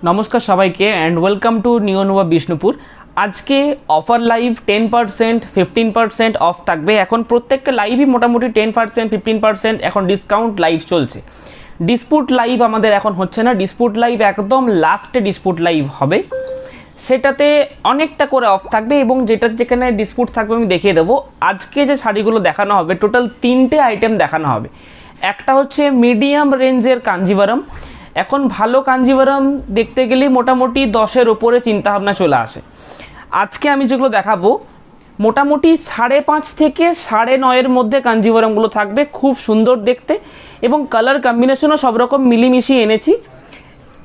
নমস্কার সবাইকে and welcome to new Nova Bishnupur. আজকে অফার লাইভ 10% 15% অফ থাকবে। এখন প্রত্যেকটা লাইভই মোটামুটি 10% 15% এখন ডিসকাউন্ট লাইভ চলছে। ডিসপুট লাইভ আমাদের এখন হচ্ছে না, ডিসপুট লাইভ একদম লাস্টে ডিসপুট লাইভ হবে, সেটাতে অনেকটা করে অফ থাকবে এবং যেখানে ডিসপুট থাকবে আমি দেখিয়ে দেবো। আজকে যে শাড়িগুলো দেখানো হবে টোটাল 3টে আইটেম দেখানো হবে। একটা হচ্ছে মিডিয়াম রেঞ্জের কাঞ্জিভারম। এখন ভালো কাঞ্জিভারম দেখতে গেলে মোটামুটি 10-এর ওপরে চিন্তাভাবনা চলে আসে। আজকে আমি যেগুলো দেখাবো মোটামুটি 5.5 থেকে 9.5-এর মধ্যে কাঞ্জিভারমগুলো থাকবে, খুব সুন্দর দেখতে এবং কালার কম্বিনেশনও সব রকম মিলিমিশিয়ে এনেছি।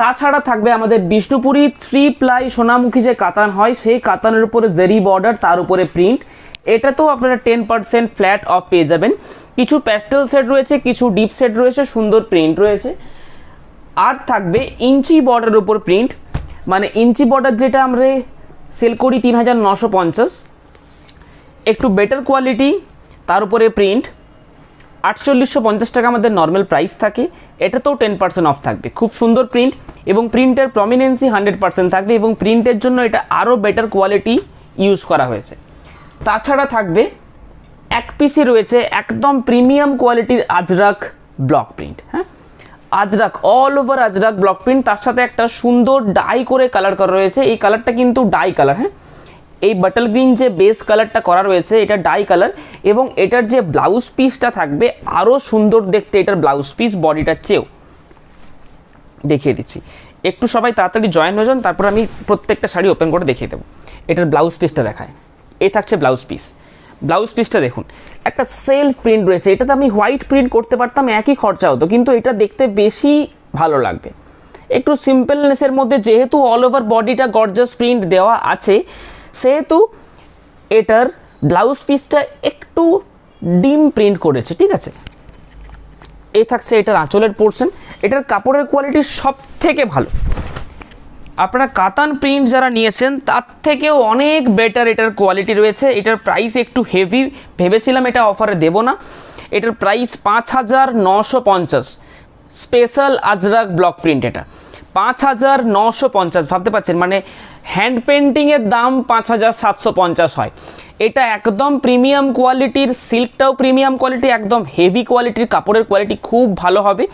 তাছাড়া থাকবে আমাদের বিষ্ণুপুরি 3 প্লাই সোনামুখী যে কাতান হয় সেই কাতানের উপরে জেরি বর্ডার, তার উপরে প্রিন্ট। এটাতেও আপনারা 10% ফ্ল্যাট অফ পেয়ে যাবেন। কিছু প্যাস্টেল সেট রয়েছে, কিছু ডিপ সেট রয়েছে, সুন্দর প্রিন্ট রয়েছে। আর থাকবে ইঞ্চি বর্ডারের উপর প্রিন্ট, মানে ইঞ্চি বর্ডার যেটা আমরা সেল করি 3950, একটু বেটার কোয়ালিটি, তার উপরে প্রিন্ট 4850 টাকা আমাদের নর্মাল প্রাইস থাকে। এটাতেও 10% অফ থাকবে। খুব সুন্দর প্রিন্ট এবং প্রিন্টের প্রমিনেন্সি 100% থাকবে এবং প্রিন্টের জন্য এটা আরও বেটার কোয়ালিটি ইউজ করা হয়েছে। তাছাড়া থাকবে এক পিসি রয়েছে একদম প্রিমিয়াম কোয়ালিটির আজরাক ব্লক প্রিন্ট। হ্যাঁ, Ajrakh all over Ajrakh block print, তার সাথে একটা সুন্দর ডাই করে কালার করা রয়েছে। এই কালারটা কিন্তু ডাই কালার। হ্যাঁ, এই বাটল গ্রিন যে বেস কালারটা করা রয়েছে এটা ডাই কালার এবং এটার যে ব্লাউজ পিসটা থাকবে আরও সুন্দর দেখতে এটার ব্লাউজ পিস বডিটার চেয়েও। দেখিয়ে দিচ্ছি, একটু সবাই তাড়াতাড়ি জয়েন হয়ে যান, তারপর আমি প্রত্যেকটা শাড়ি ওপেন করে দেখিয়ে দেবো। এটার ব্লাউজ পিসটা দেখায়, এই থাকছে ব্লাউজ পিস। ব্লাউজ পিসটা দেখুন, একটা সেলফ প্রিন্ট রয়েছে। এটাতে আমি হোয়াইট প্রিন্ট করতে পারতাম, একই খরচা হতো, কিন্তু এটা দেখতে বেশি ভালো লাগবে। একটু সিম্পলনেসের মধ্যে, যেহেতু অল ওভার বডিটা গর্জাস প্রিন্ট দেওয়া আছে সেহেতু এটার ব্লাউজ পিসটা একটু ডিম প্রিন্ট করেছে, ঠিক আছে। এই থাকছে এটার আঁচলের পোর্শন। এটার কাপড়ের কোয়ালিটি সব থেকে ভালো। আপনারা কাতান প্রিন্ট যারা নিয়েছেন তার থেকেও অনেক বেটার এটার কোয়ালিটি রয়েছে। এটার প্রাইস একটু হেভি, ভেবেছিলাম এটা অফারে দেব না। এটার price 5950, special Ajrak block print. এটা 5950, ভাবতে পারছেন, মানে হ্যান্ড পেন্টিংয়ের দাম 5750 হয়। এটা একদম প্রিমিয়াম কোয়ালিটির, সিল্কটাও প্রিমিয়াম কোয়ালিটি, একদম হেভি কোয়ালিটির, কাপড়ের কোয়ালিটি খুব ভালো হবে।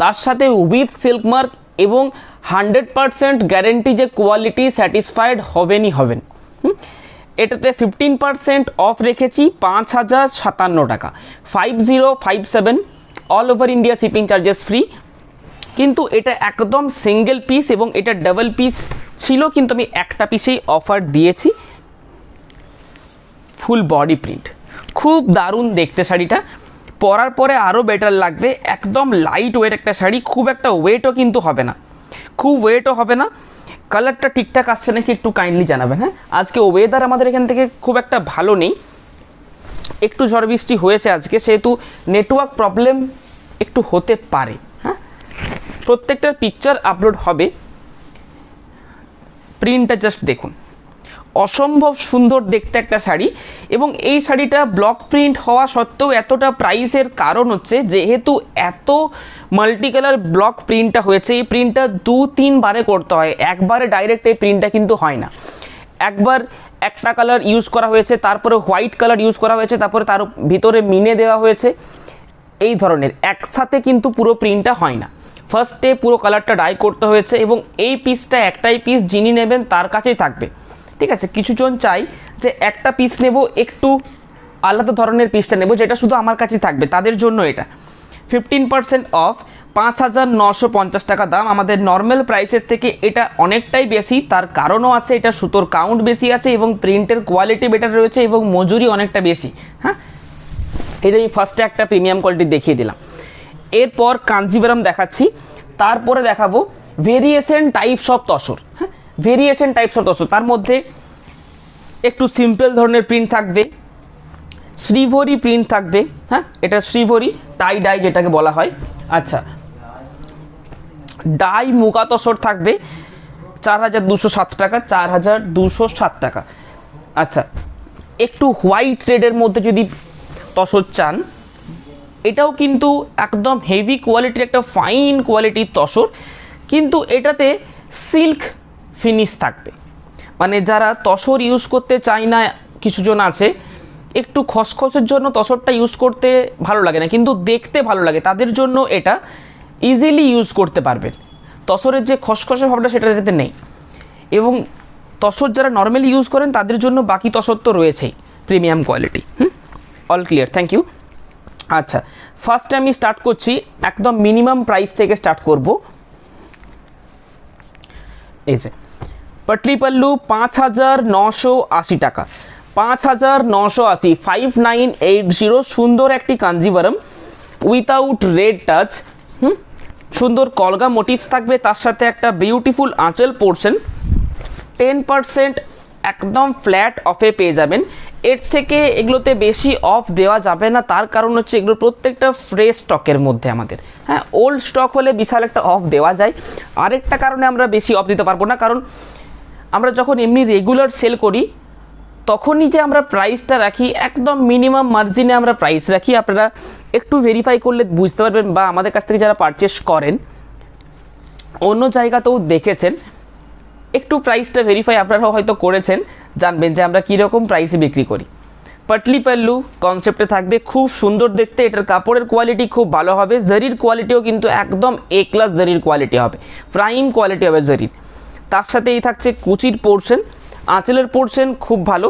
তার সাথে উইথ সিল্ক মার্ক এবং 100% গ্যারেন্টি যে কোয়ালিটি স্যাটিসফাইড হবেনই হবেন। এটাতে 15% অফ রেখেছি, 5057 টাকা, 5057, all over India shipping charges free. কিন্তু এটা একদম সিঙ্গেল পিস এবং এটা ডাবল পিস ছিল, কিন্তু আমি একটা পিসেই অফার দিয়েছি। ফুল বডি প্রিন্ট, খুব দারুণ দেখতে শাড়িটা, পরার পরে আরও বেটার লাগবে। একদম লাইট ওয়েট একটা শাড়ি, খুব একটা ওয়েটও কিন্তু হবে না, খুব ওয়েটও হবে না। কালারটা ঠিকঠাক আসছে নাকি একটু কাইন্ডলি জানাবেন। হ্যাঁ, আজকে ওয়েদার আমাদের এখান থেকে খুব একটা ভালো নেই, একটু ঝড় বৃষ্টি হয়েছে আজকে, সেহেতু নেটওয়ার্ক প্রবলেম একটু হতে পারে। হ্যাঁ, প্রত্যেকটার পিকচার আপলোড হবে। প্রিন্টটা জাস্ট দেখুন, অসম্ভব সুন্দর দেখতে একটা শাড়ি। এবং এই শাড়িটা ব্লক প্রিন্ট হওয়া সত্ত্বেও এতটা প্রাইসের কারণ হচ্ছে যেহেতু এত মাল্টি কালার ব্লক প্রিন্টটা হয়েছে। এই প্রিন্টটা 2-3 বারে করতে হয়, একবারে ডাইরেক্ট এই প্রিন্টটা কিন্তু হয় না। একবার একটা কালার ইউজ করা হয়েছে, তারপরে হোয়াইট কালার ইউজ করা হয়েছে, তারপরে তার ভিতরে মিনে দেওয়া হয়েছে, এই ধরনের একসাথে কিন্তু পুরো প্রিন্টটা হয় না। ফার্স্টে পুরো কালারটা ডাই করতে হয়েছে এবং এই পিসটা একটাই পিস, যিনি নেবেন তার কাছেই থাকবে, ঠিক আছে। কিছুজন চাই যে একটা পিস নেব, একটু আলাদা ধরনের পিসটা নেব, যেটা শুধু আমার কাছেই থাকবে, তাদের জন্য এটা 15% অফ, 5950 টাকা দাম। আমাদের নর্মাল প্রাইসের থেকে এটা অনেকটাই বেশি, তার কারণও আছে, এটা সুতোর কাউন্ট বেশি আছে এবং প্রিন্টের কোয়ালিটি বেটার রয়েছে এবং মজুরি অনেকটা বেশি। হ্যাঁ, এটা আমি ফার্স্টে একটা প্রিমিয়াম কোয়ালিটি দেখিয়ে দিলাম। এরপর কাঞ্জিভারম দেখাচ্ছি, তারপরে দেখাবো ভেরিয়েশন টাইপস অফ তসর। হ্যাঁ, ভেরিয়েশন টাইপস অফ তসর, তার মধ্যে একটু সিম্পল ধরনের প্রিন্ট থাকবে, শ্রীভরি প্রিন্ট থাকবে। হ্যাঁ, এটা শ্রীভরি টাই ডাই যেটাকে বলা হয়। আচ্ছা, ডাই মুগা তসর থাকবে 4207 টাকা, 4207 টাকা। আচ্ছা, একটু হোয়াইট রেডের মধ্যে যদি তসর চান, এটাও কিন্তু একদম হেভি কোয়ালিটির একটা ফাইন কোয়ালিটির তসর, কিন্তু এটাতে সিল্ক ফিনিশ থাকবে, মানে যারা তসর ইউজ করতে চায় না, কিছুজন আছে একটু খসখসের জন্য তসরটা ইউজ করতে ভালো লাগে না কিন্তু দেখতে ভালো লাগে, তাদের জন্য এটা ইজিলি ইউজ করতে পারবেন। তসরের যে খসখসে ভাবটা সেটা যাতে নেই, এবং তসর যারা নর্মালি ইউজ করেন তাদের জন্য বাকি তসর তো রয়েছেই premium quality. All clear, thank you. আচ্ছা, ফার্স্টে আমি স্টার্ট করছি, একদম মিনিমাম প্রাইস থেকে স্টার্ট করব। এই যে পাটলি পাল্লু 5,980 টাকা, 5,980, 5980, সুন্দর একটি কাঞ্জিভারম উইথাউট রেড টাচ। সুন্দর কলগা মোটিভ থাকবে, তার সাথে একটা বিউটিফুল আঁচল পোর্শন, 10% একদম ফ্ল্যাট অফে পেয়ে যাবেন। এর থেকে এগুলোতে বেশি অফ দেওয়া যাবে না, তার কারণ হচ্ছে এগুলো প্রত্যেকটা ফ্রেশ স্টকের মধ্যে আমাদের। হ্যাঁ, ওল্ড স্টক হলে বিশাল একটা অফ দেওয়া যায়, আরেকটা কারণে আমরা বেশি অফ দিতে পারবো না, কারণ আমরা যখন এমনি রেগুলার সেল করি তখনই যে আমরা প্রাইসটা রাখি একদম মিনিমাম মার্জিনে আমরা প্রাইস রাখি। আপনারা একটু ভেরিফাই করলে বুঝতে পারবেন, বা আমাদের কাছ থেকে যারা পারচেস করেন অন্য জায়গাতেও দেখেছেন, একটু প্রাইসটা ভেরিফাই আপনারাও হয়তো করেছেন, জানবেন যে আমরা কীরকম প্রাইসে বিক্রি করি। পাটলি পাল্লু কনসেপ্টে থাকবে, খুব সুন্দর দেখতে, এটার কাপড়ের কোয়ালিটি খুব ভালো হবে, জরির কোয়ালিটিও কিন্তু একদম এ ক্লাস জরির কোয়ালিটি হবে, প্রাইম কোয়ালিটি হবে জরির। তার সাথে এই থাকছে কুচির পোর্শন, আঁচলের পোর্শন খুব ভালো,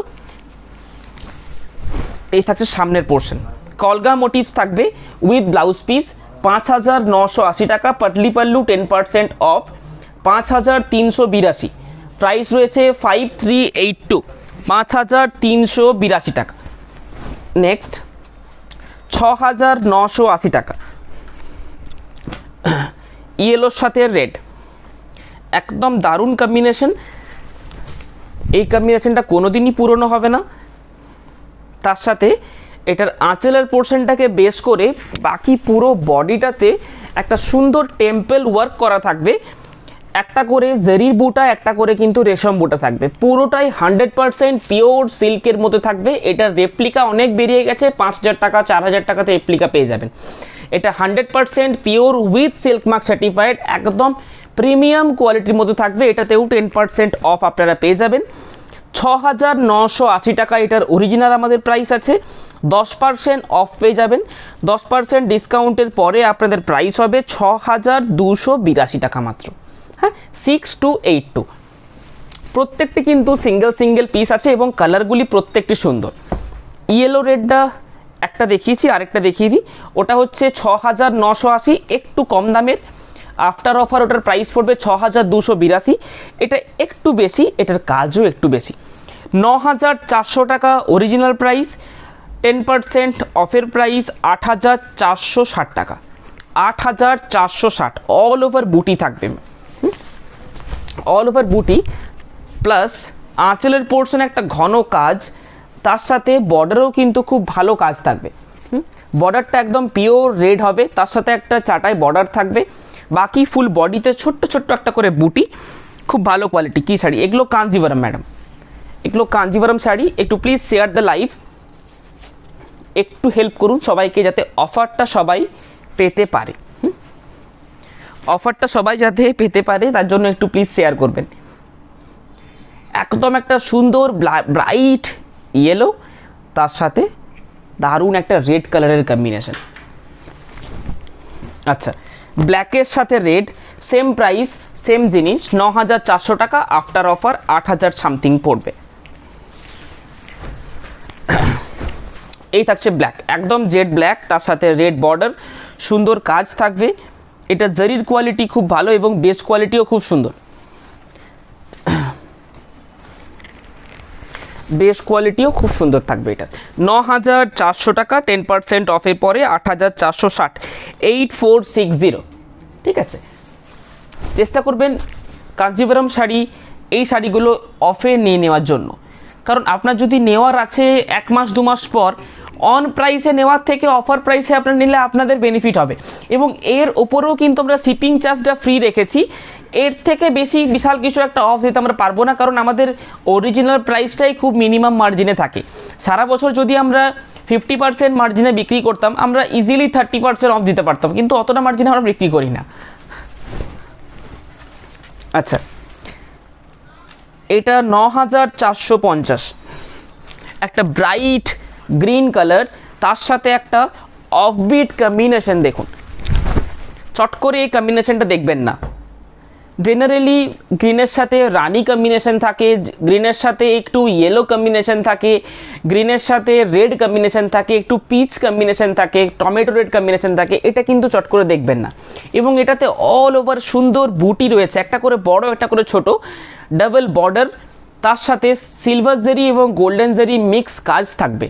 এই থাকছে সামনের পোর্শন, কলগা মোটিভস থাকবে উইথ ব্লাউজ পিস। 5,980 টাকা, পাটলি পাল্লু 10% অফ, 5,382, প্রাইস রয়েছে 5382, 5,382 টাকা। নেক্সট 6,980 টাকা, ইয়েলোর সাথে রেড, একদম দারুণ কম্বিনেশন, এই কম্বিনেশনটা কোনোদিনই পুরনো হবে না। তার সাথে এটার আঁচলের পোর্শনটাকে বেস করে বাকি পুরো বডিটাতে একটা সুন্দর টেম্পল ওয়ার্ক করা থাকবে, একটা করে জরির বুটা, একটা করে কিন্তু রেশম বুটা থাকবে, পুরোটাই 100% পিওর সিল্কের মধ্যে থাকবে। এটার রেপ্লিকা অনেক বেরিয়ে গেছে, 5,000 টাকা 4,000 টাকাতে রেপ্লিকা পেয়ে যাবেন। এটা 100% pure with silk mark certified, একদম প্রিমিয়াম কোয়ালিটির মধ্যে থাকবে। এটাতেও 10% অফ আপনারা পেয়ে যাবেন। 6,980 টাকা এটার অরিজিনাল আমাদের প্রাইস আছে, 10% অফ পেয়ে যাবেন। 10% ডিসকাউন্টের পরে আপনাদের প্রাইস হবে 6,282 টাকা মাত্র। হ্যাঁ, 6282, প্রত্যেকটি কিন্তু সিঙ্গেল সিঙ্গেল পিস আছে এবং কালারগুলি প্রত্যেকটি সুন্দর। ইয়েলো রেডটা একটা দেখিয়েছি, আরেকটা দেখিয়ে দিই, ওটা হচ্ছে 6,980, একটু কম দামের, আফটার অফার ওটার প্রাইস পড়বে 6,282, এটা একটু বেশি, এটার কাজও একটু বেশি। 9,400 টাকা অরিজিনাল প্রাইস, 10% অফের প্রাইস 8,460 টাকা, 8,460, অল ওভার বুটি থাকবে, অল ওভার বুটি প্লাস আঁচলের পোর্শনে একটা ঘন কাজ, তার সাথে বর্ডারেও কিন্তু খুব ভালো কাজ থাকবে। বর্ডারটা একদম পিওর রেড হবে, তার সাথে একটা চাটাই বর্ডার থাকবে, বাকি ফুল বডিতে ছোট্ট ছোট্ট একটা করে বুটি, খুব ভালো কোয়ালিটি। কী শাড়ি এগুলো? কাঞ্জিভারম ম্যাডাম, এগুলো কাঞ্জিভারম শাড়ি। একটু প্লিজ শেয়ার দ্য লাইভ, একটু হেল্প করুন সবাইকে যাতে অফারটা সবাই পেতে পারে, অফারটা সবাই যাতে পেতে পারে তার জন্য একটু প্লিজ শেয়ার করবেন। একদম একটা সুন্দর ব্রাইট ইয়েলো, তার সাথে দারুণ একটা রেড কালারের কম্বিনেশন। আচ্ছা, ব্ল্যাকের সাথে রেড, সেম প্রাইস সেম জিনিস, 9,400 টাকা, আফটার অফার 8,000 সামথিং পড়বে। এই থাকছে ব্ল্যাক, একদম জেড ব্ল্যাক, তার সাথে রেড বর্ডার, সুন্দর কাজ থাকবে। এটা জরির কোয়ালিটি খুব ভালো এবং বেস কোয়ালিটিও খুব সুন্দর, বেস কোয়ালিটিও খুব সুন্দর থাকবে। এটা 9,400 টাকা, 10% অফে পরে 8,460, 8460। ঠিক আছে, চেষ্টা করবেন কাঞ্জিভারম শাড়ি, এই শাড়িগুলো অফে নিয়ে নেওয়ার জন্য, কারণ আপনার যদি নেওয়ার আছে 1 মাস 2 মাস পর, অন প্রাইসে নেওয়ার থেকে অফার প্রাইসে আপনার নিলে আপনাদের বেনিফিট হবে। এবং এর ওপরেও কিন্তু আমরা শিপিং চার্জটা ফ্রি রেখেছি, এর থেকে বেশি বিশাল কিছু একটা অফ দিতে আমরা পারবো না, কারণ আমাদের অরিজিনাল প্রাইসটাই খুব মিনিমাম মার্জিনে থাকে। সারা বছর যদি আমরা 50% মার্জিনে বিক্রি করতাম, আমরা ইজিলি 30% অফ দিতে পারতাম, কিন্তু অতটা মার্জিনে আমরা বিক্রি করি না। আচ্ছা, এটা 9450, একটা ব্রাইট গ্রিন কালার, তার সাথে একটা অফবিট কম্বিনেশন। দেখুন, চট করে এই কম্বিনেশনটা দেখবেন না। জেনারেলি গ্রিনের সাথে রানি কম্বিনেশন থাকে, গ্রিনের সাথে একটু ইয়েলো কম্বিনেশন থাকে, গ্রিনের সাথে রেড কম্বিনেশন থাকে, একটু পিচ কম্বিনেশন থাকে, টমেটো রেড কম্বিনেশন থাকে। এটা কিন্তু চট করে দেখবেন না। এবং এটাতে অল ওভার সুন্দর বুটি রয়েছে, একটা করে বড় একটা করে ছোট, ডাবল বর্ডার, তার সাথে সিলভার জেরি এবং গোল্ডেন জেরি মিক্স কাজ থাকবে।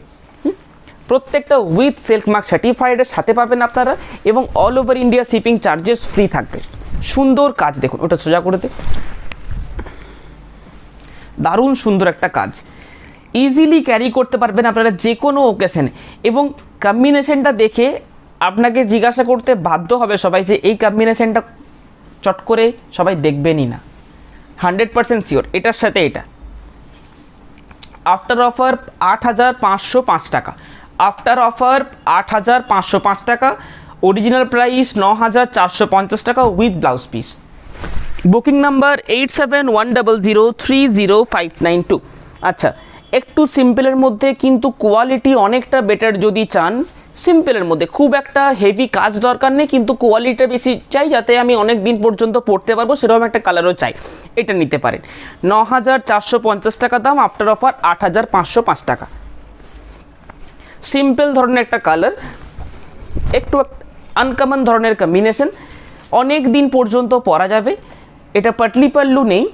প্রত্যেকটা উইথ সিল্ক মার্ক সার্টিফাইডের সাথে পাবেন আপনারা, এবং all over India shipping charges free থাকবে। সুন্দর কাজ দেখুন, ওটা সোজা করে দে, দারুণ সুন্দর একটা কাজ, ইজিলি ক্যারি করতে পারবেন আপনারা যে কোনো ওকেশনে। এবং কম্বিনেশনটা দেখে আপনাকে জিজ্ঞাসা করতে বাধ্য হবে সবাই যে এই কম্বিনেশনটা চট করে সবাই দেখবেনই না, 100% শিওর। এটার সাথে এটা আফটার অফার 8505 টাকা, আফটার অফার 8505 টাকা, অরিজিনাল প্রাইস 9450 টাকা with blouse piece. Booking number 8710030592। আচ্ছা, একটু সিম্পলের মধ্যে কিন্তু কোয়ালিটি অনেকটা বেটার যদি চান, সিম্পলের মধ্যে খুব একটা হেভি কাজ দরকার নেই, কিন্তু কোয়ালিটিটা বেশি চাই যাতে আমি অনেক দিন পর্যন্ত পরতে পারবো, সেরকম একটা কালারও চাই, এটা নিতে পারেন। 9450 টাকা দাম, আফটার অফার 8505 টাকা। সিম্পল ধরনের একটা কালার, একটু আনকমন ধরনের কম্বিনেশন, অনেক দিন পর্যন্ত পরা যাবে। এটা পাটলি পাল্লু নেই,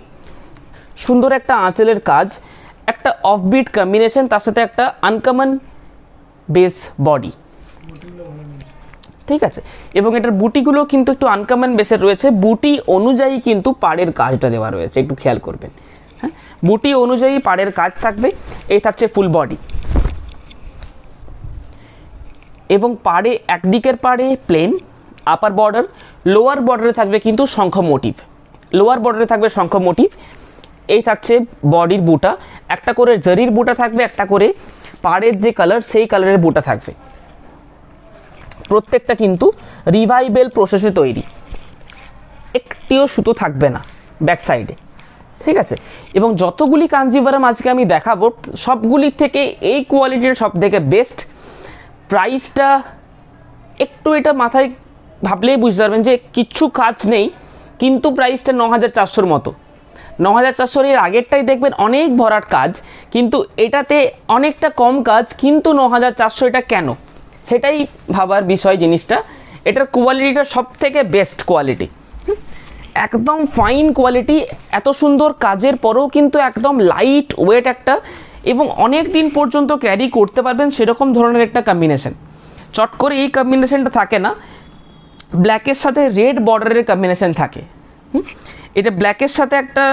সুন্দর একটা আঁচলের কাজ, একটা অফবিট কম্বিনেশন, তার সাথে একটা আনকমন বেস বডি, ঠিক আছে। এবং এটার বুটিগুলো কিন্তু একটু আনকমন বেসের রয়েছে, বুটি অনুযায়ী কিন্তু পাড়ের কাজটা দেওয়া রয়েছে, একটু খেয়াল করবেন। হ্যাঁ, বুটি অনুযায়ী পাড়ের কাজ থাকবে। এই থাকছে ফুল বডি, এবং পাড়ে একদিকের পাড়ে প্লেন আপার বর্ডার, লোয়ার বর্ডারে থাকবে কিন্তু শঙ্খ মোটিভ, লোয়ার বর্ডারে থাকবে শঙ্খ মোটিভ। এই থাকছে বডির বুটা, একটা করে জরির বুটা থাকবে, একটা করে পাড়ের যে কালার সেই কালারের বুটা থাকবে। প্রত্যেকটা কিন্তু রিভাইবেল প্রসেসে তৈরি, একটিও সুতো থাকবে না ব্যাক সাইডে, ঠিক আছে। এবং যতগুলি কাঞ্জিভারাম আজকে আমি দেখাবো সবগুলির থেকে এই কোয়ালিটির সব থেকে বেস্ট। প্রাইসটা একটু এটা মাথায় ভাবলেই বুঝতে পারবেন যে কিচ্ছু কাজ নেই, কিন্তু প্রাইসটা 9400 মতো। 9400 এর আগেরটাই দেখবেন অনেক ভরাট কাজ, কিন্তু এটাতে অনেকটা কম কাজ, কিন্তু 9400 এটা কেন, সেটাই ভাবার বিষয় জিনিসটা। এটার কোয়ালিটিটা সব থেকে বেস্ট কোয়ালিটি, একদম ফাইন কোয়ালিটি। এত সুন্দর কাজের পরেও কিন্তু একদম লাইট ওয়েট একটা, এবং অনেক দিন পর্যন্ত ক্যারি করতে পারবেন সেরকম ধরনের একটা কম্বিনেশন। চট করে এই কম্বিনেশনটা থাকে না, ব্ল্যাকের সাথে রেড বর্ডারের কম্বিনেশন থাকে। এটা ব্ল্যাকের সাথে একটা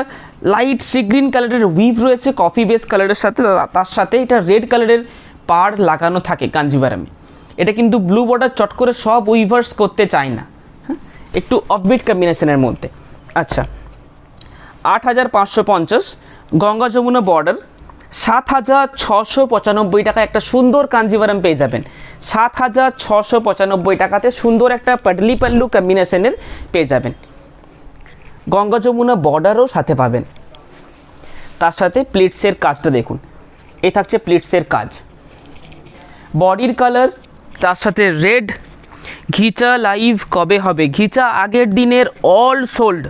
লাইট সি গ্রিন কালারের উইভ রয়েছে কফি বেস কালারের সাথে, তার সাথে এটা রেড কালারের পাড় লাগানো থাকে কাঞ্জিভারামে। এটা কিন্তু ব্লু বর্ডার চট করে সব উইভার্স করতে চায় না, হ্যাঁ, একটু অফবিট কম্বিনেশনের মধ্যে। আচ্ছা, 8550, গঙ্গা যমুনা বর্ডার, 7695 টাকা একটা সুন্দর কাঞ্জিভারাম পেয়ে যাবেন। 7695 টাকাতে সুন্দর একটা পাটলি পাল্লু কম্বিনেশনের পেয়ে যাবেন, গঙ্গা যমুনা বর্ডারও সাথে পাবেন। তার সাথে প্লিটসের কাজটা দেখুন, এই থাকছে প্লিটসের কাজ, বডির কালার, তার সাথে রেড। ঘিচা লাইভ কবে হবে? ঘিচা আগের দিনের অল সোল্ড,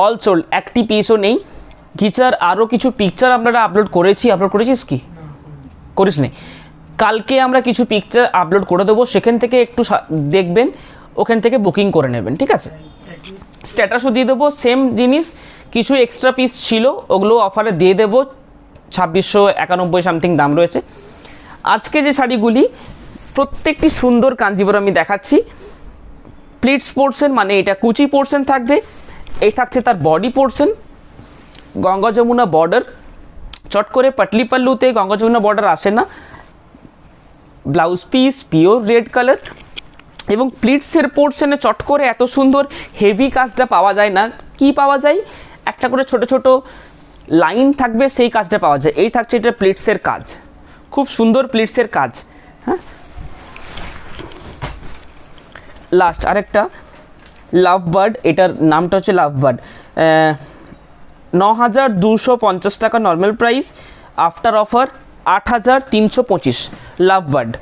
অল সোল্ড, একটি পিসও নেই। ঘিচার আরও কিছু পিকচার আপনারা আপলোড করেছিস কি? করিস নি? কালকে আমরা কিছু পিকচার আপলোড করে দেবো, সেখান থেকে একটু দেখবেন, ওখান থেকে বুকিং করে নেবেন, ঠিক আছে। স্ট্যাটাসও দিয়ে দেবো, সেম জিনিস, কিছু এক্সট্রা পিস ছিল ওগুলো অফারে দিয়ে দেবো, 2691 সামথিং দাম রয়েছে। আজকে যে শাড়িগুলি প্রত্যেকটি সুন্দর কাঞ্জিভারাম আমি দেখাচ্ছি। প্লিটস পোর্শন মানে এটা কুচি পোর্শন থাকবে, এই থাকছে তার body portion, Ganga Jamuna border. চট করে পাটলি পাল্লুতে গঙ্গা যমুনা বর্ডার আসে না, blouse piece pure red colour, এবং প্লিটসের পোর্শনে চট করে এত সুন্দর হেভি কাজটা পাওয়া যায় না। কি পাওয়া যায়? একটা করে ছোট ছোট লাইন থাকবে, সেই কাজটা পাওয়া যায়। এই থাকছে এটা প্লিটসের কাজ, খুব সুন্দর প্লিটসের কাজ। হ্যাঁ, লাস্ট আরেকটা লাভ বার্ড, এটার নামটা হচ্ছে লাভ বার্ড, 9,250 টাকা normal price, after offer 8,325 love bird.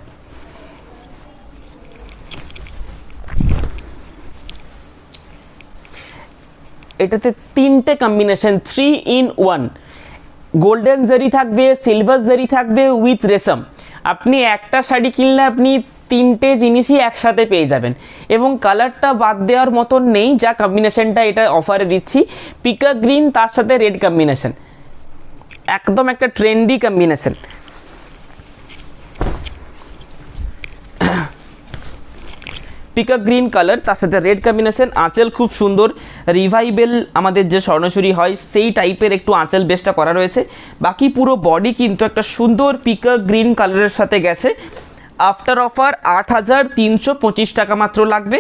এটাতে তিনটে কম্বিনেশন, 3 in 1, গোল্ডেন জারি থাকবে, সিলভার জারি থাকবে উইথ রেশম। আপনি একটা শাড়ি কিনলে আপনি তিনটে জিনিসই একসাথে পেয়ে যাবেন, এবং কালারটা বাদ দেওয়ার মতন নেই। যা কম্বিনেশনটা এটা অফারে দিচ্ছি, পিকা গ্রিন তার সাথে রেড কম্বিনেশন, একদম একটা trendy combination. Pika green colour তার সাথে রেড কম্বিনেশন, আঁচল খুব সুন্দর, রিভাইভেল আমাদের যে স্বর্ণচুরি হয় সেই টাইপের একটু আঁচল বেসটা করা রয়েছে। বাকি পুরো বডি কিন্তু একটা সুন্দর পিকা গ্রিন কালারের সাথে গেছে। আফটার অফার 8,325 টাকা মাত্র লাগবে।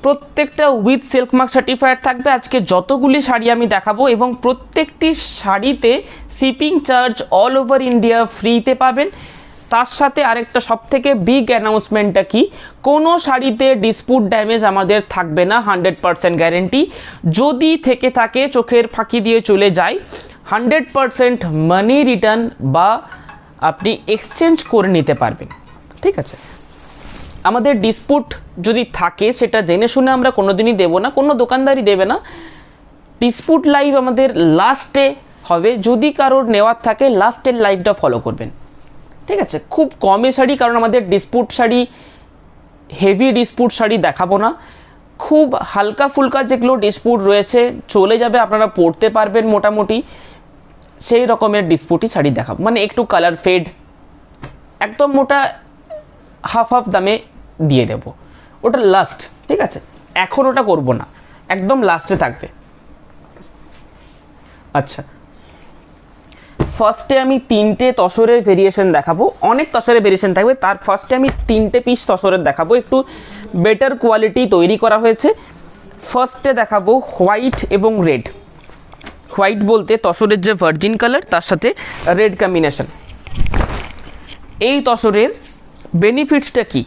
প্রত্যেকটা উইথ সিল্ক মার্ক সার্টিফাইড থাকবে আজকে যতগুলি শাড়ি আমি দেখাবো, এবং প্রত্যেকটি শাড়িতে shipping charge all over India ফ্রিতে পাবেন। তার সাথে আরেকটা সবথেকে বিগ অ্যানাউন্সমেন্টটা কি, কোনো শাড়িতে ডিসপুট ড্যামেজ আমাদের থাকবে না, 100% গ্যারেন্টি। যদি থেকে থাকে চোখের ফাঁকি দিয়ে চলে যায়, 100% মানি রিটার্ন বা আপনি এক্সচেঞ্জ করে নিতে পারবেন। ঠিক আছে, আমাদের ডিসপুট যদি থাকে সেটা জেনে শুনে আমরা কোনোদিনই দেবো না, কোনো দোকানদারই দেবে না। ডিসপুট লাইভ আমাদের লাস্টে হবে, যদি কারোর নেওয়ার থাকে লাস্টের লাইভটা ফলো করবেন। ঠিক আছে, খুব কমে শাড়ি, কারণ আমাদের dispute sari, heavy dispute sari দেখাবো না, খুব হালকা ফুলকা যেগুলো ডিসপুট রয়েছে চলে যাবে, আপনারা পরতে পারবেন মোটামুটি, সেই রকমের ডিসপুটই শাড়ি দেখাবো। মানে একটু কালার ফেড, একদম মোটা হাফ হাফ দামে দিয়ে দেব, ওটা লাস্ট। ঠিক আছে, এখন ওটা করব না, একদম লাস্টে থাকবে। আচ্ছা, ফার্স্টে আমি তিনটে তসরের ভেরিয়েশন দেখাবো, অনেক তসরের ভেরিয়েশন থাকবে, তার ফার্স্টে আমি তিনটে পিস তসরের দেখাবো, একটু বেটার কোয়ালিটি তৈরি করা হয়েছে। ফার্স্টে দেখাবো হোয়াইট এবং রেড। হোয়াইট বলতে তসরের যে ভার্জিন কালার তার সাথে রেড কম্বিনেশন। এই তসরের বেনিফিটসটা কি,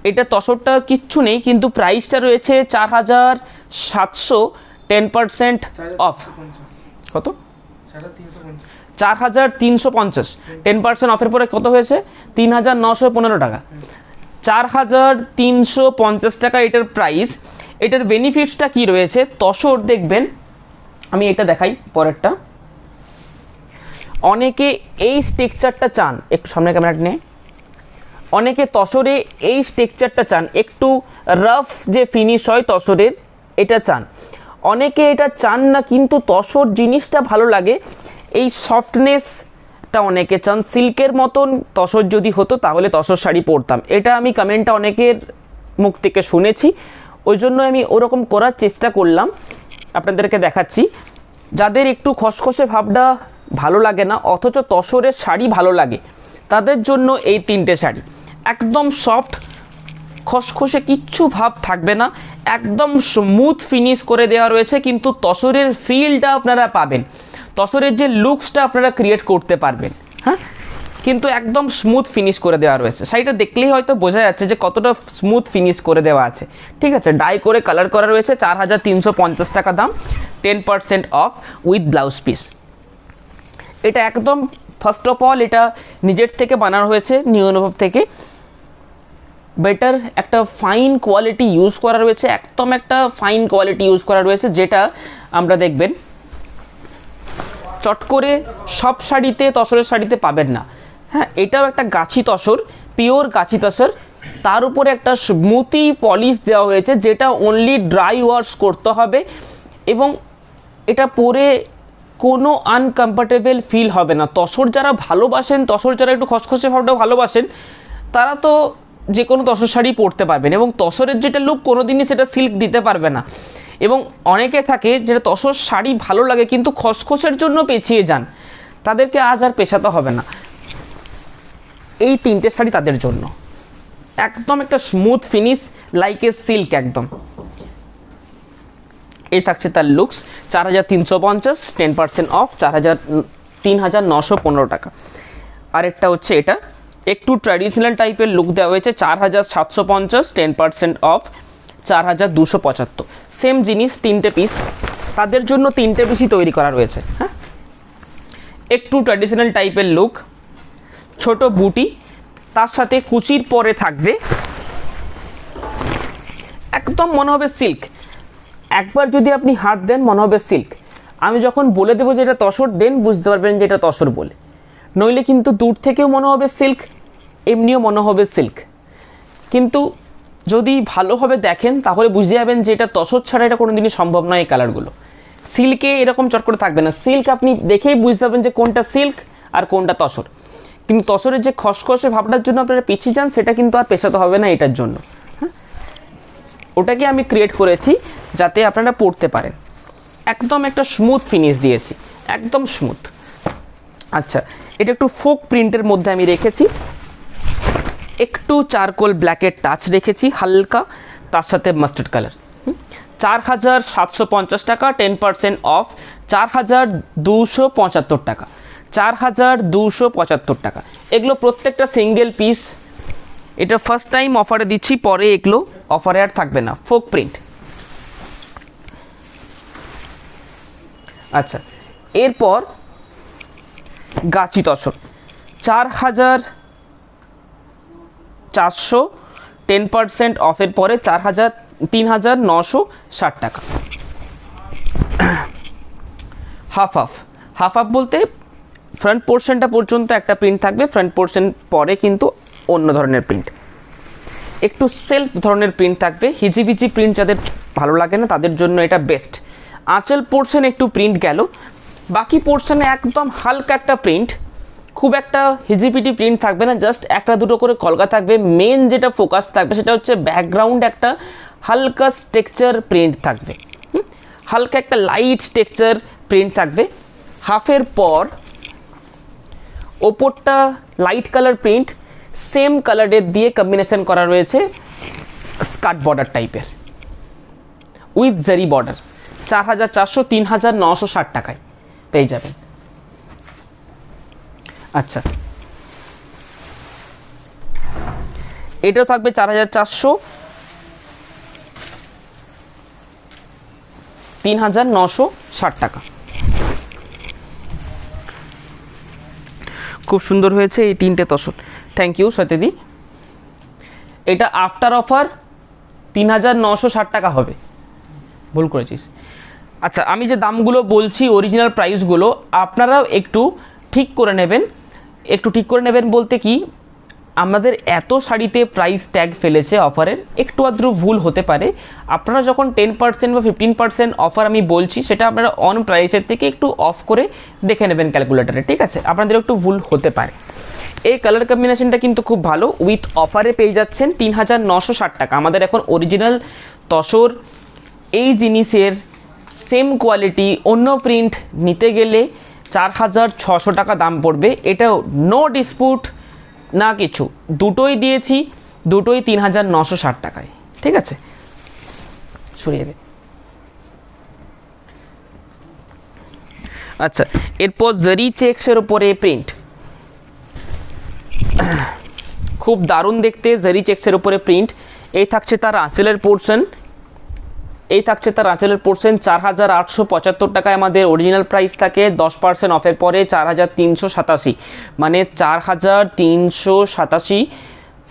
এটা তসরটা কিচ্ছু নেই, কিন্তু প্রাইসটা রয়েছে 4,700, 10% অফ। কত? 4,350, 10% অফের পরে কত হয়েছে? 3,915 টাকা। 4,350 টাকা এটার প্রাইস। এটার বেনিফিটসটা কি রয়েছে, তসর দেখবেন, আমি এটা দেখাই পরেরটা। অনেকে এই স্ট্রাকচারটা চান, একটু সামনে ক্যামেরাটা নিয়ে, অনেকে তসরে এই স্ট্রাকচারটা চান, একটু রাফ যে ফিনিশ হয় তসরের এটা চান। অনেকে এটা চান না, কিন্তু তসর জিনিসটা ভালো লাগে, এই সফটনেসটা অনেকে চান। সিল্কের মতন তসর যদি হতো তাহলে তসর শাড়ি পরতাম, এটা আমি কমেন্টটা অনেকের মুখ থেকে শুনেছি, ওই জন্য আমি ওরকম করার চেষ্টা করলাম, আপনাদেরকে দেখাচ্ছি। যাদের একটু খসখসে ভাবটা ভালো লাগে না অথচ তসরের শাড়ি ভালো লাগে, তাদের জন্য এই তিনটে শাড়ি একদম সফট, খসখসে কিচ্ছু ভাব থাকবে না, একদম স্মুথ ফিনিশ করে দেওয়া রয়েছে, কিন্তু তসরের ফিলটা আপনারা পাবেন, তসরের যে লুকসটা আপনারা ক্রিয়েট করতে পারবেন। হ্যাঁ, কিন্তু একদম স্মুথ ফিনিশ করে দেওয়া রয়েছে। শাড়িটা দেখলেই হয়তো বোঝা যাচ্ছে যে কতটা স্মুথ ফিনিশ করে দেওয়া আছে। ঠিক আছে, ডাই করে কালার করা রয়েছে, 4,350 টাকা দাম, 10% অফ উইথ ব্লাউজ পিস। এটা একদম ফার্স্ট অফ অল এটা নিজের থেকে বানানো হয়েছে, নিউ অনুভব থেকে। বেটার একটা ফাইন কোয়ালিটি ইউজ করা রয়েছে, একদম একটা ফাইন কোয়ালিটি ইউজ করা রয়েছে, যেটা আমরা দেখবেন চট করে সব শাড়িতে, তসরের শাড়িতে পাবেন না। হ্যাঁ, এটাও একটা গাছি তসর, পিওর গাছি তসর, তার উপরে একটা স্মুথি পলিশ দেওয়া হয়েছে, যেটা অনলি ড্রাই ওয়াশ করতে হবে, এবং এটা পরে কোনো আনকমফর্টেবল ফিল হবে না। তসর যারা ভালোবাসেন, তসর যারা একটু খসখসে ভাবটা ভালোবাসেন, তারা তো যে কোনো তসর শাড়ি পরতে পারবেন, এবং তসরের যেটা লুক কোনোদিনই সেটা সিল্ক দিতে পারবে না। এবং অনেকে থাকে যেটা তসর শাড়ি ভালো লাগে কিন্তু খসখসের জন্য পেছিয়ে যান, তাদেরকে আজ আর পেছাতে হবে না। এই তিনটে শাড়ি তাদের জন্য, একদম একটা smooth finish like a silk একদম। এই থাকছে তার লুকস, 4,350, 10% অফ, 3,915 টাকা। আরেকটা হচ্ছে এটা একটু ট্র্যাডিশনাল টাইপের লুক দেওয়া হয়েছে, 4,750, 10% অফ, 4275। সেম জিনিস 3টে পিস, তাদের জন্য 3টে পিসই তৈরি করা রয়েছে। হ্যাঁ, একটু ট্র্যাডিশনাল টাইপের লুক, ছোট বুটি, তার সাথে কুচির পরে থাকবে একদম মনে হবে সিল্ক। একবার যদি আপনি হাত দেন মনে হবে সিল্ক। আমি যখন বলে দেবো যে এটা তসর, দেন বুঝতে পারবেন যে এটা তসর বলে। নইলে কিন্তু দূর থেকেও মনে হবে সিল্ক, এমনিও মনে হবে সিল্ক। কিন্তু যদি ভালোভাবে দেখেন তাহলে বুঝে যাবেন যে এটা তসর ছাড়া এটা কোনোদিনই সম্ভব নয়। এই কালারগুলো সিল্কে এরকম চট করে থাকবে না। সিল্ক আপনি দেখেই বুঝতে পারবেন যে কোনটা সিল্ক আর কোনটা তসর। কিন্তু তসরের যে খসখসে ভাবটার জন্য আপনারা পিছিয়ে যান, সেটা কিন্তু আর পেছাতে হবে না এটার জন্য। হ্যাঁ, ওটাকে আমি ক্রিয়েট করেছি যাতে আপনারা পড়তে পারেন। একদম একটা স্মুথ ফিনিশ দিয়েছি, একদম স্মুথ। আচ্ছা, এটা একটু ফোক প্রিন্টের মধ্যে আমি রেখেছি, একটু চারকোল ব্ল্যাকের টাচ রেখেছি হালকা, তার সাথে মাস্টার্ড কালার। 4750 টাকা, 10% অফ, 4275 টাকা, 4275 টাকা। এগুলো প্রত্যেকটা সিঙ্গেল পিস। এটা ফার্স্ট টাইম অফারে দিচ্ছি, পরে এগুলো অফারে আর থাকবে না। Folk print. আচ্ছা, এরপর গাছি তসর 4400, 10% অফের পরে 3960 টাকা। হাফ হাফ, হাফ হাফ বলতে ফ্রন্ট পোর্শনটা পর্যন্ত একটা প্রিন্ট থাকবে, ফ্রন্ট পোর্শন পরে কিন্তু অন্য ধরনের প্রিন্ট, একটু সেলফ ধরনের প্রিন্ট থাকবে। হিজিবিজি প্রিন্ট যাদের ভালো লাগে না তাদের জন্য এটা বেস্ট। আঁচল পোর্শন একটু প্রিন্ট গেল, বাকি পোর্শনে একদম হালকা একটা প্রিন্ট, খুব একটা হিজিপিটি প্রিন্ট থাকবে না, জাস্ট একটা দুটো করে কলকা থাকবে। মেন যেটা ফোকাস থাকবে সেটা হচ্ছে ব্যাকগ্রাউন্ড একটা হালকা টেক্সচার প্রিন্ট থাকবে, হালকা একটা লাইট টেক্সচার প্রিন্ট থাকবে। হাফের পর ওপরটা লাইট কালার প্রিন্ট, সেম কালারের দিয়ে কম্বিনেশন করা রয়েছে স্কার্ট বর্ডার টাইপের উইথ জারি বর্ডার। 4400, 3960 টাকায় পেয়ে যাবেন। আচ্ছা, এটাও থাকবে 4400, 3960 টাকা। খুব সুন্দর হয়েছে এই 3টে তসর। থ্যাংক ইউ সত্যি। এটা আফটার অফার 3960 টাকা হবে, ভুল করেছিস। আচ্ছা, আমি যে দামগুলো বলছি অরিজিনাল প্রাইসগুলো আপনারাও একটু ঠিক করে নেবেন। একটু ঠিক করে নেবেন বলতে কি, আমাদের এত শাড়িতে প্রাইস ট্যাগ ফেলেছে অফারের, একটু আদ্র ভুল হতে পারে। আপনারা যখন 10% বা 15% অফার আমি বলছি, সেটা আপনারা অন প্রাইসের থেকে একটু অফ করে দেখে নেবেন ক্যালকুলেটারে, ঠিক আছে? আপনাদের একটু ভুল হতে পারে। এই কালার কম্বিনেশনটা কিন্তু খুব ভালো, উইথ অফারে পেয়ে যাচ্ছেন 3960 টাকা। আমাদের এখন অরিজিনাল তসর এই জিনিসের সেম কোয়ালিটি অন্য প্রিন্ট নিতে গেলে 4600 টাকা দাম পড়বে। এটাও নো ডিসপুট না কিছু, দুটোই দিয়েছি, দুটোই 3960 টাকায়, ঠিক আছে? সরিয়ে দে। আচ্ছা, এরপর জারি চেক্সের উপরে প্রিন্ট, খুব দারুণ দেখতে জারি চেক্সের উপরে প্রিন্ট। এই থাকছে তার আঁচলের পোর্শন, 4875 টাকায় আমাদের অরিজিনাল প্রাইস থাকে। 10% অফের পরে 4387, মানে 4387,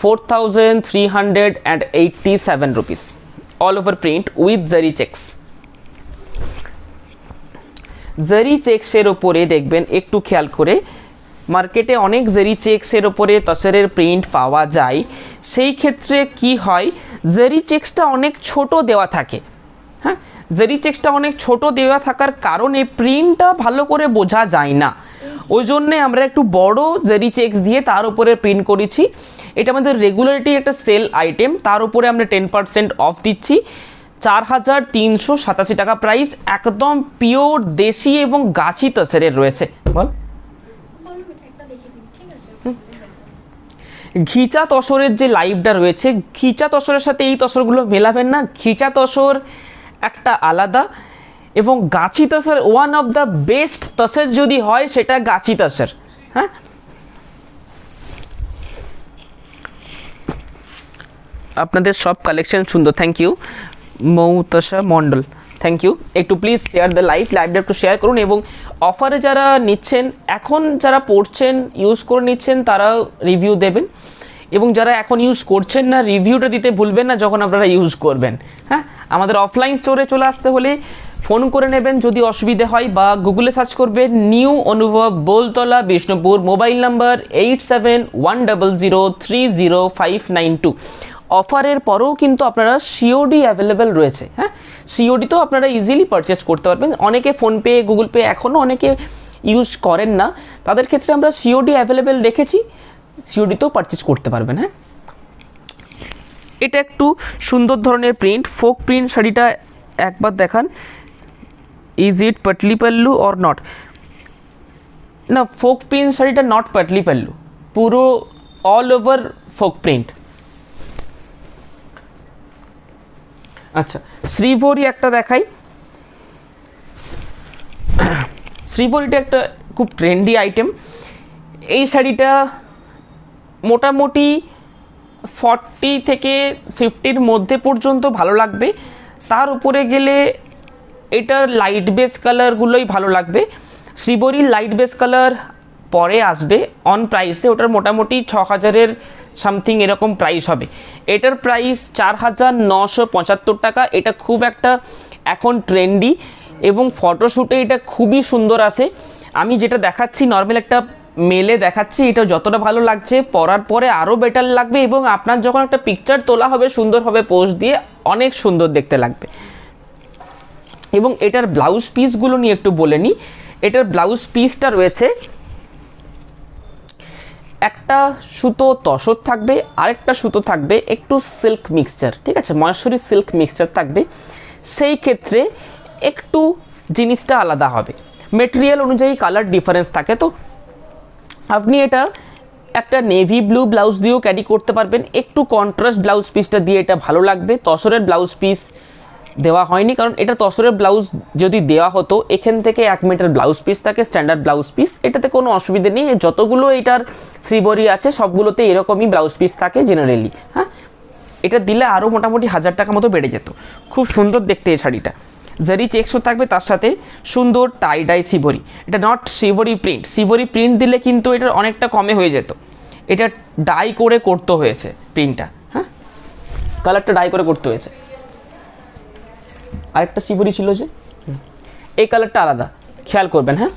4387 rupees. All over print with জারি চেক্স। জারি চেক্সের ওপরে দেখবেন, একটু খেয়াল করে, মার্কেটে অনেক জারি চেক্সের ওপরে তসরের প্রিন্ট পাওয়া যায়। সেই ক্ষেত্রে কি হয়, জারি চেক্সটা অনেক ছোট দেওয়া থাকে। হ্যাঁ, জারি চেক্সটা অনেক ছোট দেওয়া থাকার কারণে প্রিন্টটা ভালো করে বোঝা যায় না। ওই জন্যে আমরা একটু বড় জারি চেক্স দিয়ে তার উপরে প্রিন্ট করেছি। এটা আমাদের রেগুলারিটি একটা সেল আইটেম, তার উপরে আমরা 10% অফ দিচ্ছি। 4387 টাকা প্রাইস, একদম পিওর দেশি এবং গাছি তসরের রয়েছে। বল, ঘিচা তসরের যে লাইভটা রয়েছে, ঘিচা তসরের সাথে এই তসরগুলো মেলাবেন না। ঘিচা তসর একটা আলাদা, এবং গাছি tussar one of the best tussar যদি হয় সেটা গাছি তসর। হ্যাঁ, আপনাদের সব কালেকশন সুন্দর, থ্যাংক ইউ মৌতসা মণ্ডল, থ্যাংক ইউ। একটু প্লিজ শেয়ার দ্য লাইভটা একটু শেয়ার করুন, এবং অফারে যারা নিচ্ছেন, এখন যারা পড়ছেন ইউজ করে নিচ্ছেন তারা রিভিউ দেবেন, এবং যারা এখন ইউজ করছেন না রিভিউটা দিতে ভুলবেন না যখন আপনারা ইউজ করবেন। হ্যাঁ, আমাদের অফলাইন স্টোরে চলে আসতে হলে ফোন করে নেবেন যদি অসুবিধে হয়, বা গুগলে সার্চ করবেন নিউ অনুভব বোলতলা বিষ্ণুপুর, মোবাইল নাম্বার 8710030592। অফারের পরেও কিন্তু আপনারা সিওডি অ্যাভেলেবেল রয়েছে। হ্যাঁ, সিওডি তো আপনারা ইজিলি পারচেস করতে পারবেন। অনেকে ফোনপে গুগল পে এখনও অনেকে ইউজ করেন না, তাদের ক্ষেত্রে আমরা সিওডি অ্যাভেলেবেল রেখেছি, সিওডিতেও পারচেস করতে পারবেন। হ্যাঁ, এটা একটু সুন্দর ধরনের প্রিন্ট, ফোক প্রিন্ট শাড়িটা একবার দেখান। Is it Patli pallu or not? না, ফোক প্রিন্ট শাড়িটা নট পাটলি পাল্লু, পুরো অল ওভার ফোক প্রিন্ট। আচ্ছা, শ্রীভরি একটা দেখাই। শ্রীভরিটা একটা খুব ট্রেন্ডি আইটেম। এই শাড়িটা মোটামুটি 40 থেকে 50-র মধ্যে পর্যন্ত ভালো লাগবে, তার উপরে গেলে এটার লাইট বেস কালারগুলোই ভালো লাগবে। শ্রীভরির লাইট বেস কালার পরে আসবে অন প্রাইসে, ওটার মোটামুটি 6000-এর সামথিং এরকম প্রাইস হবে। এটার প্রাইস 4975 টাকা। এটা খুব একটা এখন ট্রেন্ডি, এবং ফটোশ্যুটে এটা খুবই সুন্দর আসে। আমি যেটা দেখাচ্ছি নর্মাল একটা মেলে দেখাচ্ছি, এটা যতটা ভালো লাগছে পরার পরে আরও বেটার লাগবে, এবং আপনার যখন একটা পিকচার তোলা হবে সুন্দরভাবে পোস্ট দিয়ে, অনেক সুন্দর দেখতে লাগবে। এবং এটার ব্লাউজ পিসগুলো নিয়ে একটু বলে নিই। এটার ব্লাউজ পিসটা রয়েছে, একটা সুতো তসর থাকবে, আরেকটা সুতো থাকবে একটু সিল্ক মিক্সচার, ঠিক আছে, মহেশ্বরী সিল্ক মিক্সচার থাকবে। সেই ক্ষেত্রে একটু জিনিসটা আলাদা হবে, মেটেরিয়াল অনুযায়ী কালার ডিফারেন্স থাকে। তো আপনি এটা একটা নেভি ব্লু ব্লাউজ দিয়েও ক্যারি করতে পারবেন, একটু কন্ট্রাস্ট ব্লাউজ পিসটা দিয়ে এটা ভালো লাগবে। তসরের ব্লাউজ পিস দেওয়া হয়নি, কারণ এটা তসরের ব্লাউজ যদি দেওয়া হতো এখান থেকে 1 মিটার ব্লাউজ পিস থাকে, স্ট্যান্ডার্ড ব্লাউজ পিস, এটাতে কোনো অসুবিধা নেই। যতগুলো এটার শ্রীভরি আছে সবগুলোতে এরকমই ব্লাউজ পিস থাকে জেনারেলি। হ্যাঁ, এটা দিলে আরও মোটামুটি 1000 টাকা মতো বেড়ে যেত। খুব সুন্দর দেখতে এই শাড়িটা, জারি চেক্সও থাকবে, তার সাথে সুন্দর টাই ডাই শ্রীভরি। এটা নট শ্রীভরি প্রিন্ট, শ্রীভরি প্রিন্ট দিলে কিন্তু এটার অনেকটা কমে হয়ে যেত, এটা ডাই করে করতে হয়েছে প্রিন্টটা। হ্যাঁ, কালারটা ডাই করে করতে হয়েছে। আরেকটা শ্রীভরি ছিল যে, এই কালারটা আলাদা, খেয়াল করবেন। হ্যাঁ,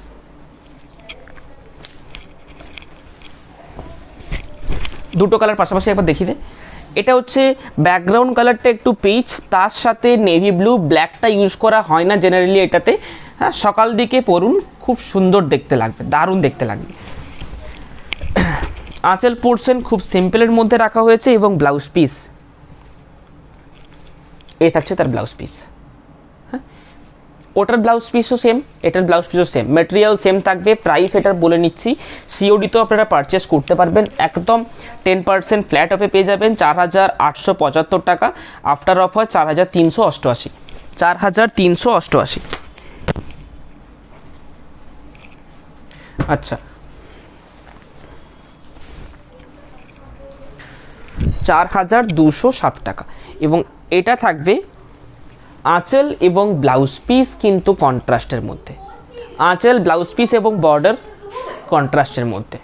দুটো কালার পাশাপাশি একবার দেখিয়ে দে। এটা হচ্ছে ব্যাকগ্রাউন্ড কালারটা একটু পিচ, তার সাথে নেভি ব্লু, ব্ল্যাকটা ইউজ করা হয় না জেনারেলি এটাতে। হ্যাঁ, সকাল দিকে পরুন, খুব সুন্দর দেখতে লাগবে, দারুণ দেখতে লাগবে। আঁচল পোর্শন খুব সিম্পলের মধ্যে রাখা হয়েছে, এবং ব্লাউজ পিস এই থাকছে তার ব্লাউজ পিস। হ্যাঁ, ওটার ব্লাউজ পিসও সেম, এটার ব্লাউজ পিসও সেম, ম্যাটেরিয়াল সেম থাকবে। প্রাইস এটার বলে নিচ্ছি, সিওডিতেও আপনারা পারচেস করতে পারবেন, একদম 10% ফ্ল্যাট অফে পেয়ে যাবেন 4875 টাকা। After offer 4388, 4388। আচ্ছা, 4207 টাকা। এবং এটা থাকবে আঁচল এবং ব্লাউজ পিস কিন্তু কন্ট্রাস্টের মধ্যে, আঁচল ব্লাউজ পিস এবং বর্ডার কন্ট্রাস্টের মধ্যে।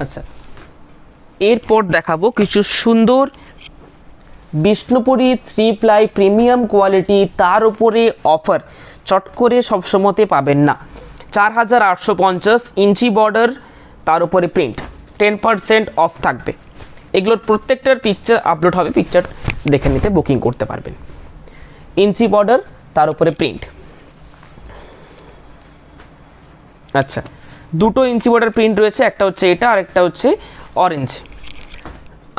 আচ্ছা, এরপর দেখাবো কিছু সুন্দর বিষ্ণুপুরি 3 প্লাই প্রিমিয়াম কোয়ালিটি, তার উপরে অফার চট করে সবসময়তে পাবেন না। 4850 ইঞ্চি বর্ডার, তার উপরে প্রিন্ট, 10% অফ থাকবে। এগুলোর প্রত্যেকটার পিকচার আপলোড হবে, পিকচার দেখে নিতে বুকিং করতে পারবেন। ইঞ্চি বর্ডার, তার উপরে প্রিন্ট। আচ্ছা, দুটো ইঞ্চি বর্ডার প্রিন্ট রয়েছে, একটা হচ্ছে এটা আর একটা হচ্ছে অরেঞ্জ।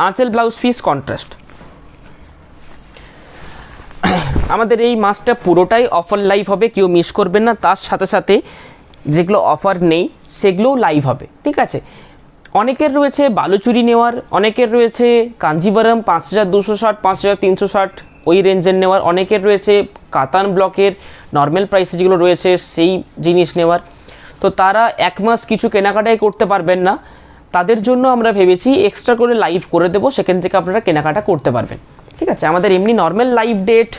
আঁচল ব্লাউজ পিস কন্ট্রাস্ট। আমাদের এই মাসটা পুরোটাই অফার লাইভ হবে, কেউ মিস করবেন না। তার সাথে সাথে যেগুলো অফার নেই সেগুলোও লাইভ হবে, ঠিক আছে। অনেকের রয়েছে বালুচুরি নেওয়ার, অনেকের রয়েছে কাঞ্জিভারাম 5260 5360 ওই রেঞ্জের নেওয়ার, অনেকের রয়েছে কাতান ব্লকের নর্মাল প্রাইসে যেগুলো রয়েছে সেই জিনিস নেওয়ার। তো তারা 1 মাস কিছু কেনাকাটাই করতে পারবেন না, তাদের জন্য আমরা ভেবেছি এক্সট্রা করে লাইভ করে দেবো, সেখান থেকে আপনারা কেনাকাটা করতে পারবেন। ঠিক আছে, আমাদের এমনি নর্মাল লাইভ ডেট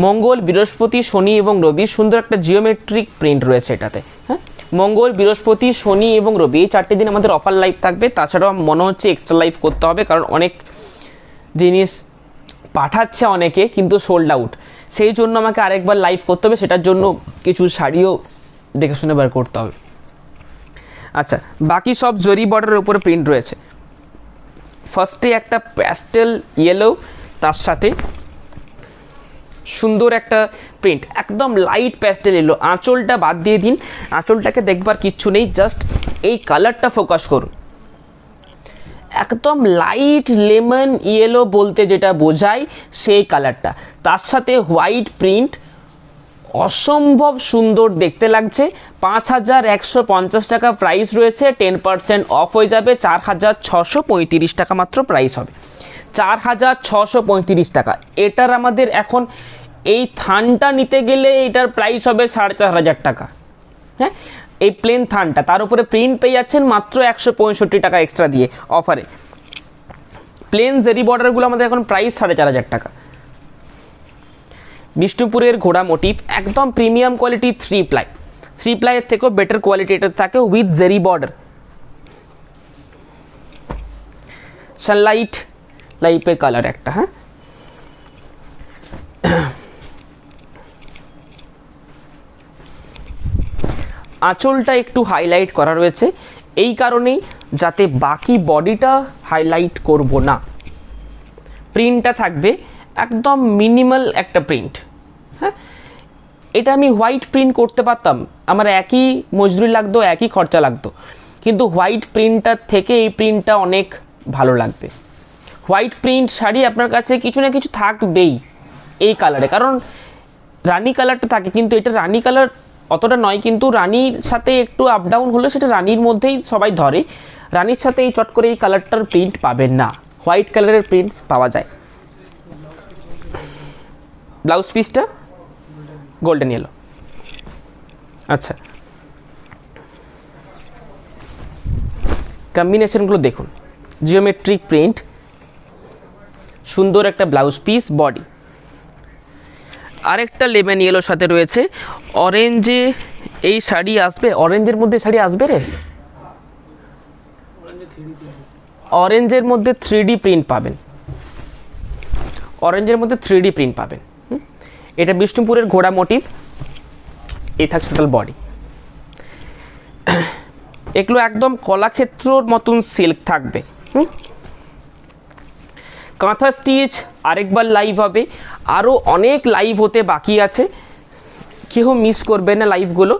মঙ্গল, বৃহস্পতি, শনি এবং রবি, সুন্দর একটা জিওমেট্রিক প্রিন্ট রয়েছে এটাতে। হ্যাঁ, মঙ্গল, বৃহস্পতি, শনি এবং রবি এই 4টে দিন আমাদের অফার লাইভ থাকবে। তাছাড়াও মনে হচ্ছে এক্সট্রা লাইভ করতে হবে, কারণ অনেক জিনিস পাঠাচ্ছে অনেকে কিন্তু সোল্ড আউট, সেই জন্য আমাকে আরেকবার লাইভ করতে হবে। সেটার জন্য কিছু শাড়িও দেখে শুনে বার করতে হবে। আচ্ছা, বাকি সব জরি বর্ডারের উপরে প্রিন্ট রয়েছে। ফার্স্টে একটা প্যাস্টেল ইয়েলো, তার সাথে সুন্দর একটা প্রিন্ট, একদম লাইট প্যাস্টেল ইয়েলো। আঁচলটা বাদ দিয়ে দিন, আঁচলটাকে দেখবার কিচ্ছু নেই, জাস্ট এই কালারটা ফোকাস করুন। একদম লাইট লেমন ইয়েলো বলতে যেটা বোঝায় সেই কালারটা, তার সাথে হোয়াইট প্রিন্ট, অসম্ভব সুন্দর দেখতে লাগছে। 5150 টাকা প্রাইস রয়েছে, 10% অফ হয়ে যাবে, 4635 টাকা মাত্র প্রাইস হবে। 4635 টাকা। এটার আমাদের এখন এই থানটা নিতে গেলে এটার প্রাইস হবে 4500 টাকা। হ্যাঁ, এই প্লেন থানটা, তার উপরে প্রিন্ট পেয়ে যাচ্ছেন মাত্র 165 টাকা এক্সট্রা দিয়ে অফারে। প্লেন জেরি বর্ডারগুলো আমাদের এখন প্রাইস 4500 টাকা। বিষ্ণুপুরের ঘোড়া মোটিভ, একদম প্রিমিয়াম কোয়ালিটি 3 প্লাই, 3 প্লাইয়ের থেকেও বেটার কোয়ালিটি এটা থাকে উইথ জেরি বর্ডার। সানলাইট লাইফের কালার একটা। হ্যাঁ, আঁচলটা একটু হাইলাইট করা রয়েছে, এই কারণেই যাতে বাকি বডিটা হাইলাইট করব না। প্রিন্টটা থাকবে একদম মিনিমাল একটা প্রিন্ট। হ্যাঁ, এটা আমি হোয়াইট প্রিন্ট করতে পারতাম, আমার একই মজুরি লাগতো, একই খরচা লাগতো, কিন্তু হোয়াইট প্রিন্টটার থেকে এই প্রিন্টটা অনেক ভালো লাগবে। হোয়াইট প্রিন্ট শাড়ি আপনার কাছে কিছু না কিছু থাকবেই এই কালারে, কারণ রানি কালারটা থাকে, কিন্তু এটা রানি কালার অতটা নয়, কিন্তু রানির সাথে একটু আপ ডাউন হলে সেটা রানির মধ্যেই সবাই ধরে। রানির সাথে এই চট করে এই কালারটার প্রিন্ট পাবেন না, হোয়াইট কালারের প্রিন্ট পাওয়া যায়। ব্লাউজ পিসটা গোল্ডেন ইয়েলো। আচ্ছা, কম্বিনেশনগুলো দেখুন, জিওমেট্রিক প্রিন্ট, সুন্দর একটা ব্লাউজ পিস, বডি। আরেকটা লেমন ইয়েলোর সাথে রয়েছে অরেঞ্জে এই শাড়ি আসবে, অরেঞ্জের মধ্যে শাড়ি আসবে রে, অরেঞ্জের মধ্যে 3D প্রিন্ট পাবেন, অরেঞ্জের মধ্যে 3D প্রিন্ট পাবেন। এটা বিষ্ণুপুরের ঘোড়া মোটিভ, এই থাকছে টোটাল বডি। এগুলো একদম কলাক্ষেত্রর মতন সিল্ক থাকবে। কাঁথা স্টিচ আরেকবার লাইভ হবে, আরও অনেক লাইভ হতে বাকি আছে, কেউ মিস করবে না লাইভগুলো।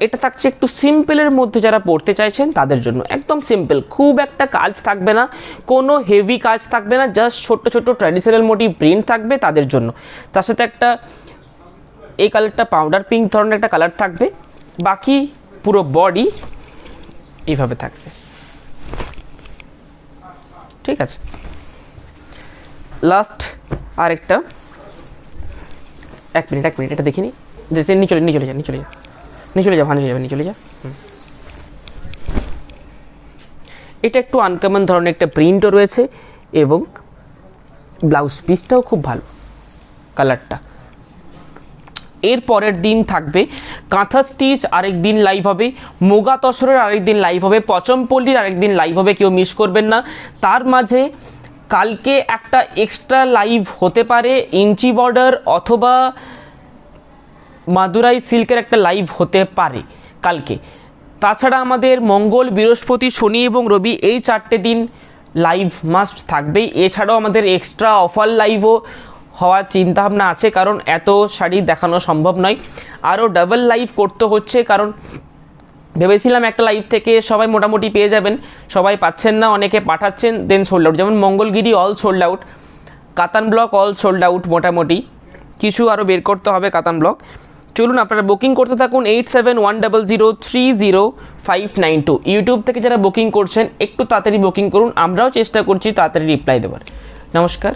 এটা থাকছে একটু সিম্পলের মধ্যে, যারা পড়তে চাইছেন তাদের জন্য একদম সিম্পল, খুব একটা কাজ থাকবে না, কোনো হেভি কাজ থাকবে না, জাস্ট ছোট্ট ছোট্ট ট্র্যাডিশনাল মোটিভ প্রিন্ট থাকবে তাদের জন্য। তার সাথে একটা এই কালারটা পাউডার পিঙ্ক ধরনের একটা কালার থাকবে, বাকি পুরো বডি এইভাবে থাকবে। ঠিক আছে, লাস্ট আরেকটা, এক মিনিট এটা দেখিনি, নিয়ে চলে যা ভালো হয়ে যাবে। এটা একটু আনকমন ধরনের একটা প্রিন্টও রয়েছে এবং ব্লাউজ পিসটাও খুব ভালো কালারটা। এর পরের দিন থাকবে কাঁথা স্টিচ, আরেক দিন লাইভ হবে, মুগা তসরের আরেক দিন লাইভ হবে, পচমপল্লির আরেক দিন লাইভ হবে, কেউ মিস করবেন না। তার মাঝে কালকে একটা এক্সট্রা লাইভ হতে পারে, ইঞ্চি বর্ডার অথবা মাদুরাই সিল্কের একটা লাইভ হতে পারে কালকে। তাছাড়া আমাদের মঙ্গল, বৃহস্পতি, শনি এবং রবি এই 4টে দিন লাইভ মাস্ট থাকবেই। এছাড়াও আমাদের এক্সট্রা অফার লাইভও হওয়ার চিন্তাভাবনা আছে, কারণ এত শাড়ি দেখানো সম্ভব নয়, আরও ডাবল লাইভ করতে হচ্ছে, কারণ ভেবেছিলাম একটা লাইভ থেকে সবাই মোটামুটি পেয়ে যাবেন, সবাই পাচ্ছেন না, অনেকে পাঠাচ্ছেন দেন সোল্ড আউট। যেমন মঙ্গলগিরি অল সোল্ড আউট, কাতান ব্লক অল সোল্ড আউট, মোটামুটি কিছু আরও বের করতে হবে কাতান ব্লক। চলুন আপনারা বুকিং করতে থাকুন 8710030592। ইউটিউব থেকে যারা বুকিং করছেন একটু তাড়াতাড়ি বুকিং করুন, আমরাও চেষ্টা করছি তাড়াতাড়ি রিপ্লাই দেওয়ার। নমস্কার।